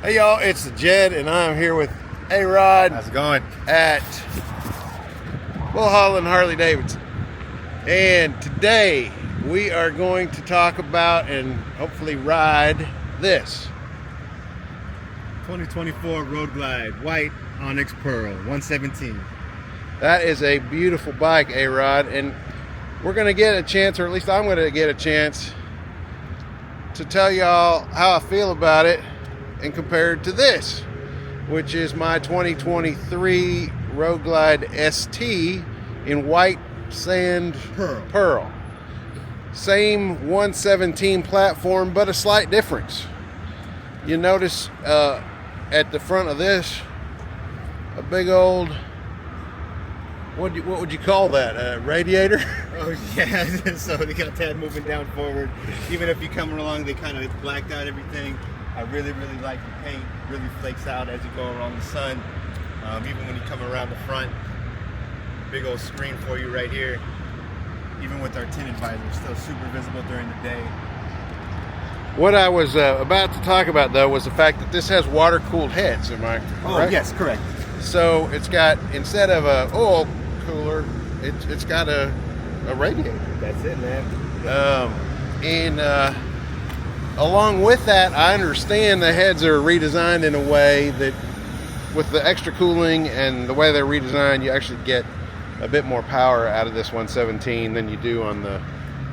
Hey y'all, it's Jed and I'm here with A-Rod. How's it going? At Mulholland Harley Davidson. And today we are going to talk about and hopefully ride this 2024 Road Glide, white onyx pearl, 117. That is a beautiful bike, A-Rod, and we're going to get a chance, or at least I'm going to get a chance to tell y'all how I feel about it and compared to this, which is my 2023 Road Glide ST in white sand pearl. Same 117 platform, but a slight difference. You notice at the front of this, a big old, what would you call that? Radiator? Oh yeah, so they got that moving down forward. Even if you come along, they kind of blacked out everything. I really like the paint. Really flakes out as you go around the sun. Even when you come around the front, big old screen for you right here. Even with our tinted visor, still super visible during the day. What I was about to talk about though was the fact that this has water-cooled heads. Am I correct? Oh yes, correct. So it's got, instead of a oil cooler, it's got a radiator. That's it, man. Along with that, I understand the heads are redesigned in a way that with the extra cooling and the way they're redesigned, you actually get a bit more power out of this 117 than you do on the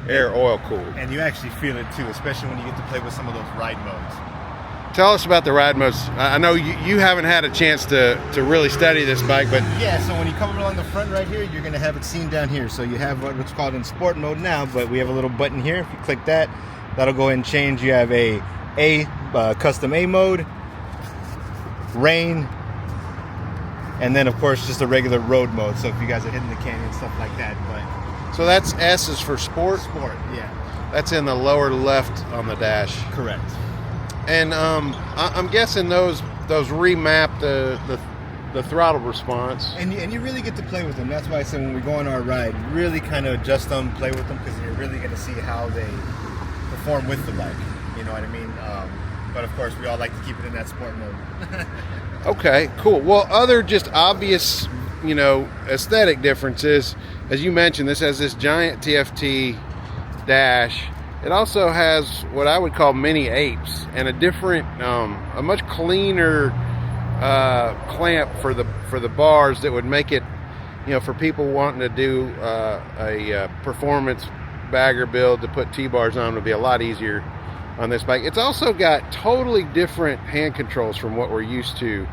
air oil cooled. And you actually feel it too, especially when you get to play with some of those ride modes. Tell us about the ride modes. I know you haven't had a chance to really study this bike, but yeah, so when you come along the front right here, you're going to have it seen down here. So you have what's called in sport mode now, but we have a little button here. If you click that, that'll go ahead and change. You have a custom A mode, rain, and then of course just a regular road mode. So if you guys are hitting the canyon, stuff like that. But so that's S is for sport. Sport, yeah. That's in the lower left on the dash. Correct. And I'm guessing those remap the throttle response. And you really get to play with them. That's why I said when we go on our ride, really kind of adjust them, play with them, because you're really going to see how they perform with the bike. You know what I mean? But of course, we all like to keep it in that sport mode. Okay, cool. Well, other just obvious, aesthetic differences, as you mentioned, this has this giant TFT dash. It also has what I would call mini apes and a different, a much cleaner clamp for the bars that would make it, for people wanting to do a performance bagger build to put T-bars on would be a lot easier on this bike. It's also got totally different hand controls from what we're used to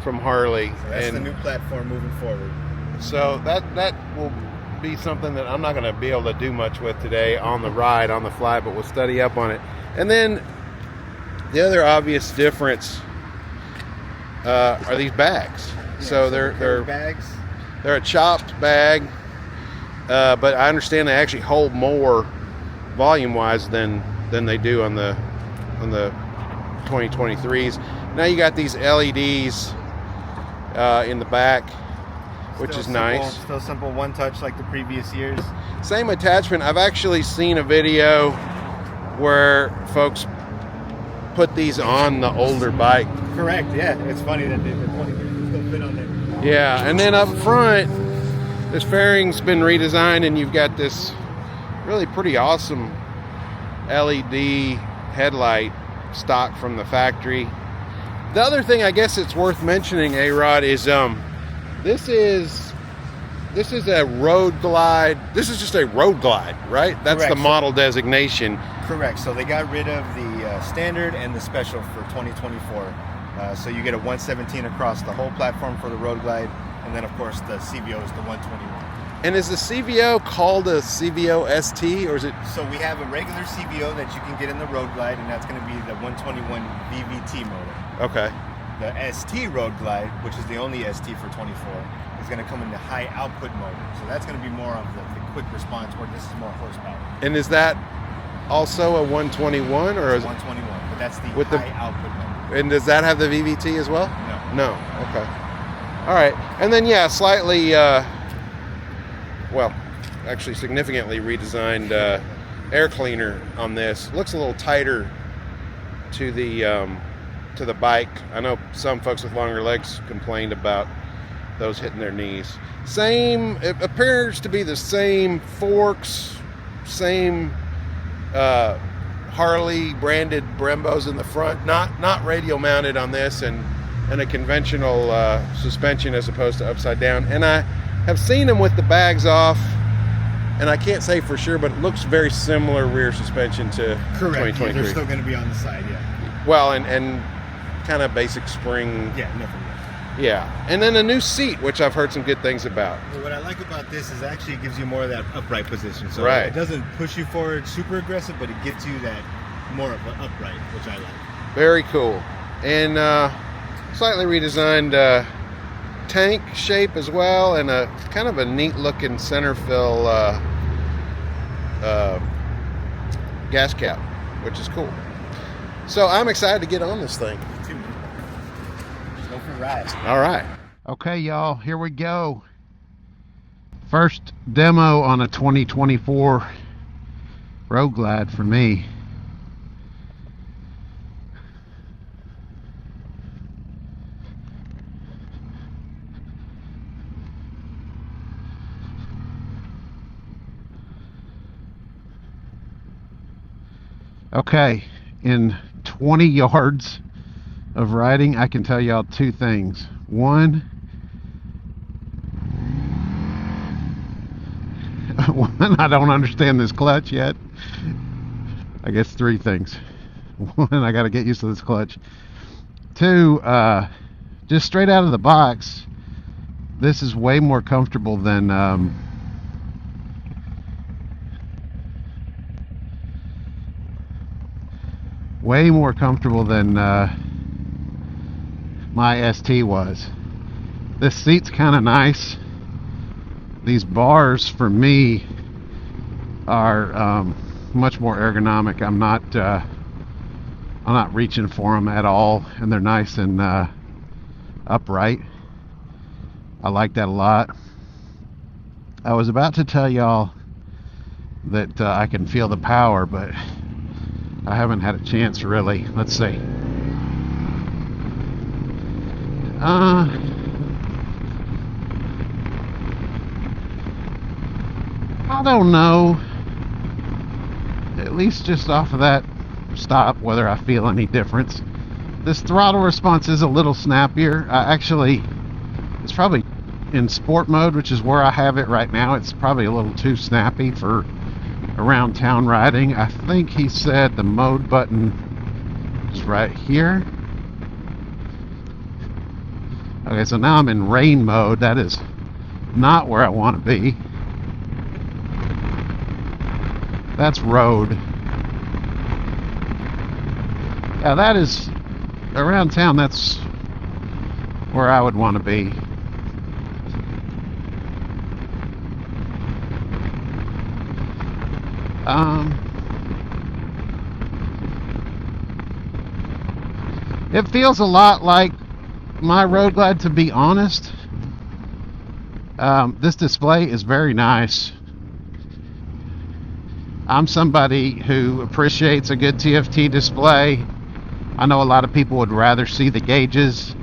from Harley. So that's the new platform moving forward. So that will be something that I'm not going to be able to do much with today on the ride, on the fly, but we'll study up on it. And then the other obvious difference are these bags. Yeah, so they're bags. They're a chopped bag, but I understand they actually hold more volume-wise than they do on the 2023s. Now you got these LEDs in the back, which is nice. Still simple, one touch like the previous years. Same attachment. I've actually seen a video where folks put these on the older bike. Correct, yeah. It's funny that they've been pointing here. It's still fit on there. Yeah, and then up front, this fairing's been redesigned and you've got this really pretty awesome LED headlight stock from the factory. The other thing I guess it's worth mentioning, A-Rod, is this is a Road Glide. This is just a Road Glide, right? That's Correct. The model designation. Correct. So they got rid of the standard and the special for 2024. So you get a 117 across the whole platform for the Road Glide, and then of course the CVO is the 121. And is the CVO called a CVO ST, or is it? So we have a regular CVO that you can get in the Road Glide, and that's going to be the 121 VVT motor. Okay. The ST Road Glide, which is the only ST for 24, is going to come in the high output mode. So that's going to be more of the quick response, where this is more horsepower. And is that also a 121, or is 121, but that's the with high output mode. And does that have the VVT as well? No. No. Okay. All right. And then yeah, slightly, well, actually significantly redesigned air cleaner on this. Looks a little tighter to the to the bike. I know some folks with longer legs complained about those hitting their knees. Same, it appears to be the same forks, same Harley branded Brembos in the front, not radial mounted on this, and a conventional suspension as opposed to upside down. And I have seen them with the bags off, and I can't say for sure, but it looks very similar rear suspension to Correct. 2023. Yeah, they're still going to be on the side, yeah. Well, and kind of basic spring. Yeah, nothing. Yeah, and then a new seat, which I've heard some good things about. Well, what I like about this is actually it gives you more of that upright position. So right. It doesn't push you forward super aggressive, but it gets you that more of an upright, which I like. Very cool. And slightly redesigned tank shape as well, and a kind of a neat looking center fill gas cap, which is cool. So I'm excited to get on this thing. Me too. Let's go for a ride. All right. Okay, y'all, here we go. First demo on a 2024 Road Glide for me. Okay, in 20 yards of riding, I can tell y'all two things. One, I don't understand this clutch yet. I guess three things. One, I got to get used to this clutch. Two, just straight out of the box, this is way more comfortable than my ST was. This seat's kind of nice. These bars for me are much more ergonomic. I'm not reaching for them at all, and they're nice and upright. I like that a lot. I was about to tell y'all that I can feel the power, but I haven't had a chance really. Let's see. I don't know. At least just off of that stop, whether I feel any difference. This throttle response is a little snappier. It's probably in sport mode, which is where I have it right now. It's probably a little too snappy for around town riding. I think he said the mode button is right here. Okay, so now I'm in rain mode. That is not where I want to be. That's road. Yeah, that is around town. That's where I would want to be. It feels a lot like my Road Glide, to be honest. This display is very nice. I'm somebody who appreciates a good TFT display. I know a lot of people would rather see the gauges,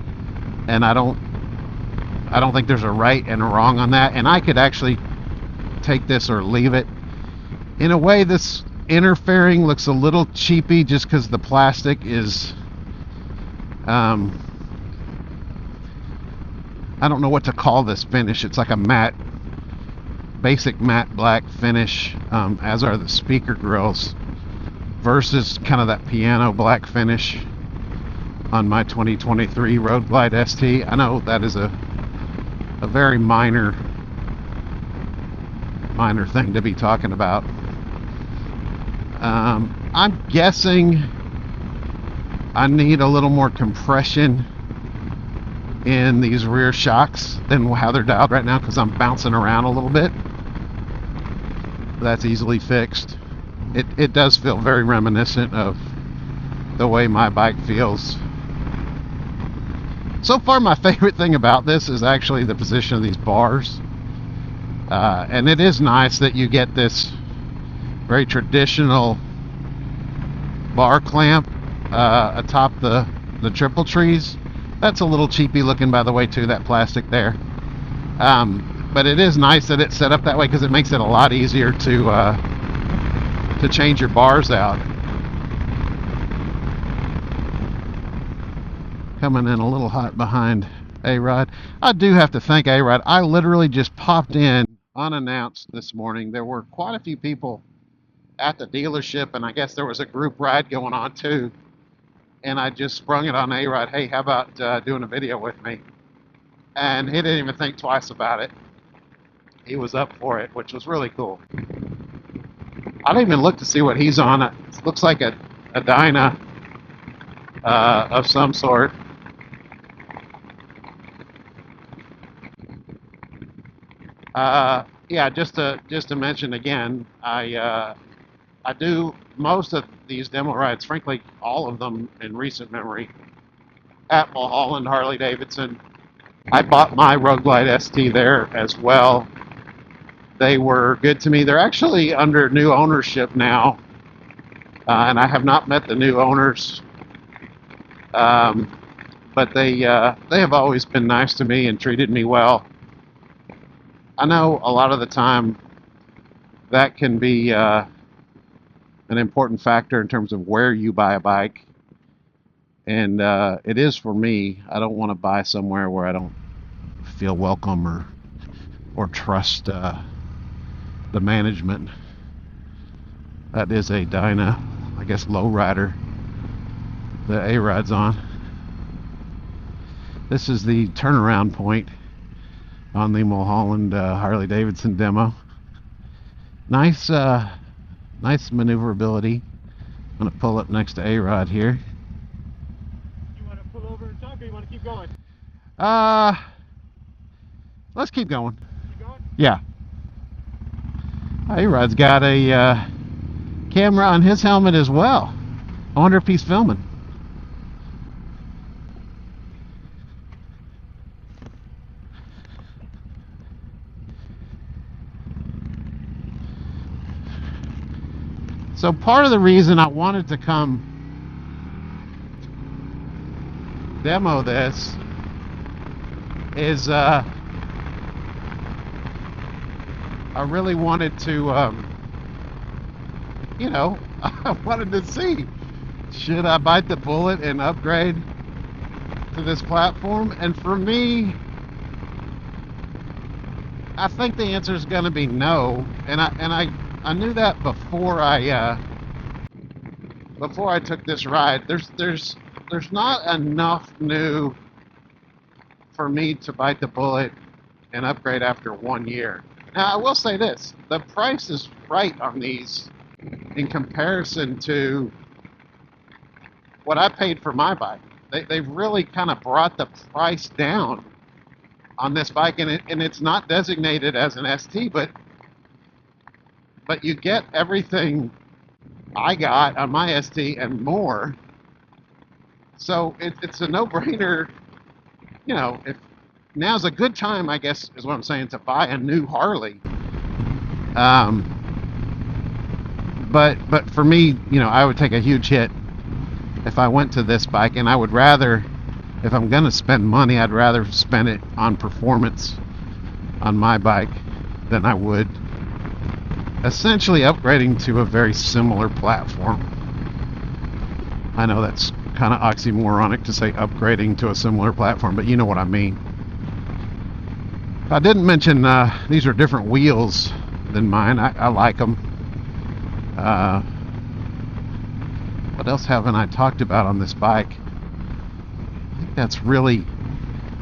and I don't think there's a right and a wrong on that, and I could actually take this or leave it. In a way, this inner fairing looks a little cheapy just because the plastic is I don't know what to call this finish. It's like a matte, basic matte black finish, as are the speaker grills, versus kind of that piano black finish on my 2023 Road Glide ST. I know that is a very minor thing to be talking about. I'm guessing I need a little more compression in these rear shocks than how they're dialed right now, because I'm bouncing around a little bit. That's easily fixed. It does feel very reminiscent of the way my bike feels. So far, my favorite thing about this is actually the position of these bars. And it is nice that you get this very traditional bar clamp atop the the triple trees. That's a little cheapy looking, by the way, too, that plastic there. But it is nice that it's set up that way because it makes it a lot easier to change your bars out. Coming in a little hot behind A-Rod. I do have to thank A-Rod. I literally just popped in unannounced this morning. There were quite a few people at the dealership, and I guess there was a group ride going on too. And I just sprung it on A-Rod. Hey, how about doing a video with me? And he didn't even think twice about it. He was up for it, which was really cool. I didn't even look to see what he's on. It looks like a Dyna of some sort. Yeah, just to mention again, I do most of these demo rides, frankly, all of them in recent memory, at Mulholland Harley Davidson. I bought my Road Glide ST there as well. They were good to me. They're actually under new ownership now, and I have not met the new owners. But they have always been nice to me and treated me well. I know a lot of the time that can be an important factor in terms of where you buy a bike, and it is for me. I don't want to buy somewhere where I don't feel welcome or trust the management. That is a Dyna, I guess, lowrider that A-Rod's on. This is the turnaround point on the Mulholland Harley Davidson demo. Nice maneuverability. I'm going to pull up next to A-Rod here. You want to pull over and talk, or you want to keep going? Let's keep going. Keep going? Yeah. A-Rod's got a camera on his helmet as well. I wonder if he's filming. So part of the reason I wanted to come demo this is I really wanted to, you know, I wanted to see, should I bite the bullet and upgrade to this platform? And for me, I think the answer is going to be no. And I knew that before I took this ride. There's not enough new for me to bite the bullet and upgrade after 1 year. Now I will say this: the price is right on these in comparison to what I paid for my bike. They've really kind of brought the price down on this bike, and it's not designated as an ST, but you get everything I got on my ST and more. So it's a no-brainer. You know, if now's a good time, I guess is what I'm saying, to buy a new Harley. But for me, you know, I would take a huge hit if I went to this bike, and I would rather, if I'm gonna spend money, I'd rather spend it on performance on my bike than I would essentially upgrading to a very similar platform. I know that's kind of oxymoronic to say upgrading to a similar platform, but you know what I mean. I didn't mention these are different wheels than mine. I like them. What else haven't I talked about on this bike? I think that's really,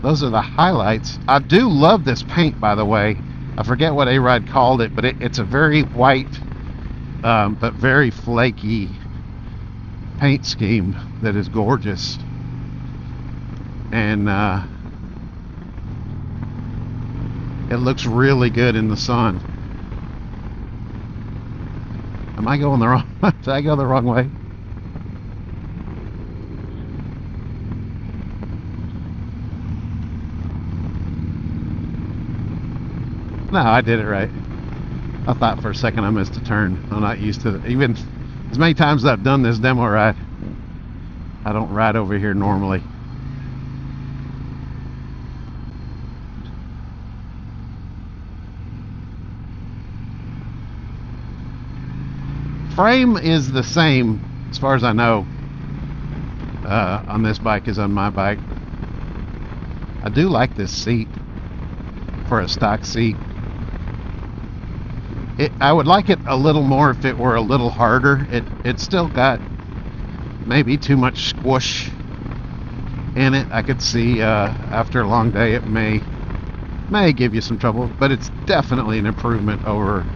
those are the highlights. I do love this paint, by the way. I forget what A-Rod called it, but it's a very white but very flaky paint scheme that is gorgeous. And it looks really good in the sun. Am I going the wrong way? Did I go the wrong way? No, I did it right. I thought for a second I missed a turn. I'm not used to it. Even as many times as I've done this demo ride, I don't ride over here normally. Frame is the same as far as I know on this bike as on my bike. I do like this seat for a stock seat. I would like it a little more if it were a little harder. It's still got maybe too much squish in it. I could see after a long day it may give you some trouble, but it's definitely an improvement over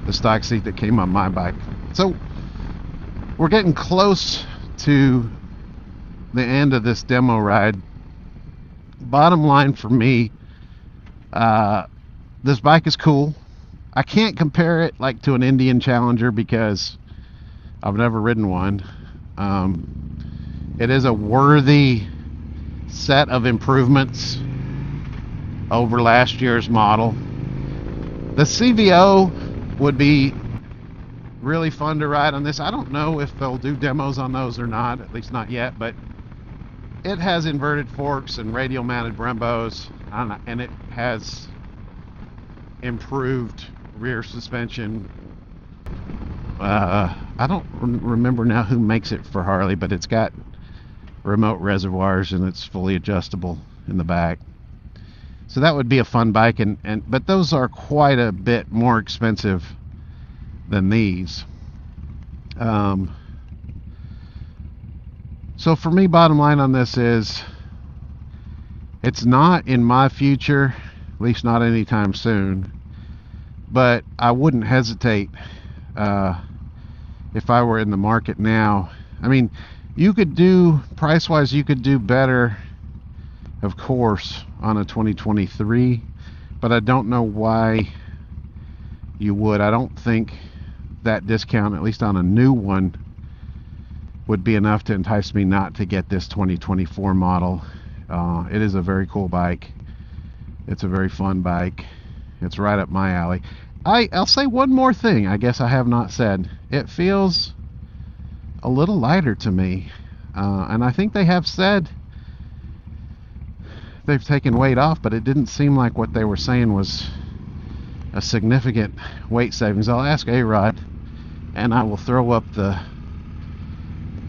the stock seat that came on my bike. So we're getting close to the end of this demo ride. Bottom line for me, this bike is cool. I can't compare it like to an Indian Challenger because I've never ridden one. It is a worthy set of improvements over last year's model. The CVO would be really fun to ride on this. I don't know if they'll do demos on those or not, at least not yet, but it has inverted forks and radial mounted Brembos, and it has improved rear suspension. I don't remember now who makes it for Harley, but it's got remote reservoirs and it's fully adjustable in the back. So that would be a fun bike, but those are quite a bit more expensive than these. So for me, bottom line on this is it's not in my future, at least not anytime soon, but I wouldn't hesitate if I were in the market now. I mean, you could do, price-wise, you could do better, of course, on a 2023, but I don't know why you would. I don't think that discount, at least on a new one, would be enough to entice me not to get this 2024 model. It is a very cool bike. It's a very fun bike. It's right up my alley. I'll say one more thing I guess I have not said. It feels a little lighter to me, and I think they have said they've taken weight off, but it didn't seem like what they were saying was a significant weight savings. I'll ask A-Rod, and I will throw up the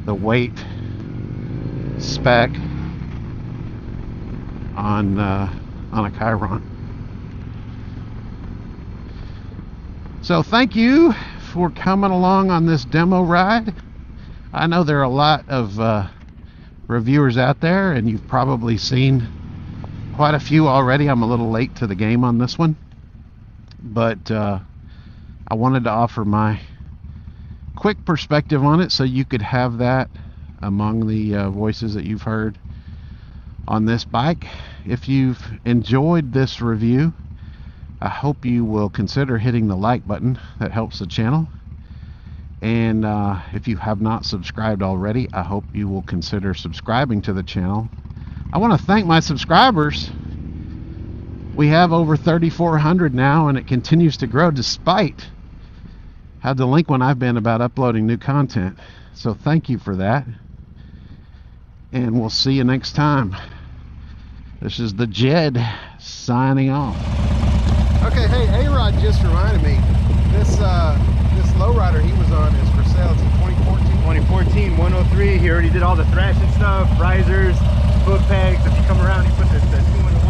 weight spec on a Chiron. So thank you for coming along on this demo ride. I know there are a lot of reviewers out there, and you've probably seen quite a few already. I'm a little late to the game on this one, but I wanted to offer my quick perspective on it so you could have that among the voices that you've heard on this bike. If you've enjoyed this review, I hope you will consider hitting the like button. That helps the channel. And if you have not subscribed already, I hope you will consider subscribing to the channel. I want to thank my subscribers. We have over 3,400 now, and it continues to grow despite how delinquent I've been about uploading new content. So thank you for that. And we'll see you next time. This is the Jed signing off. Okay, hey, A-Rod just reminded me, this lowrider he was on is for sale. It's a 2014 103. He already did all the thrashing stuff, risers, foot pegs. If you come around, he put the 2-in-1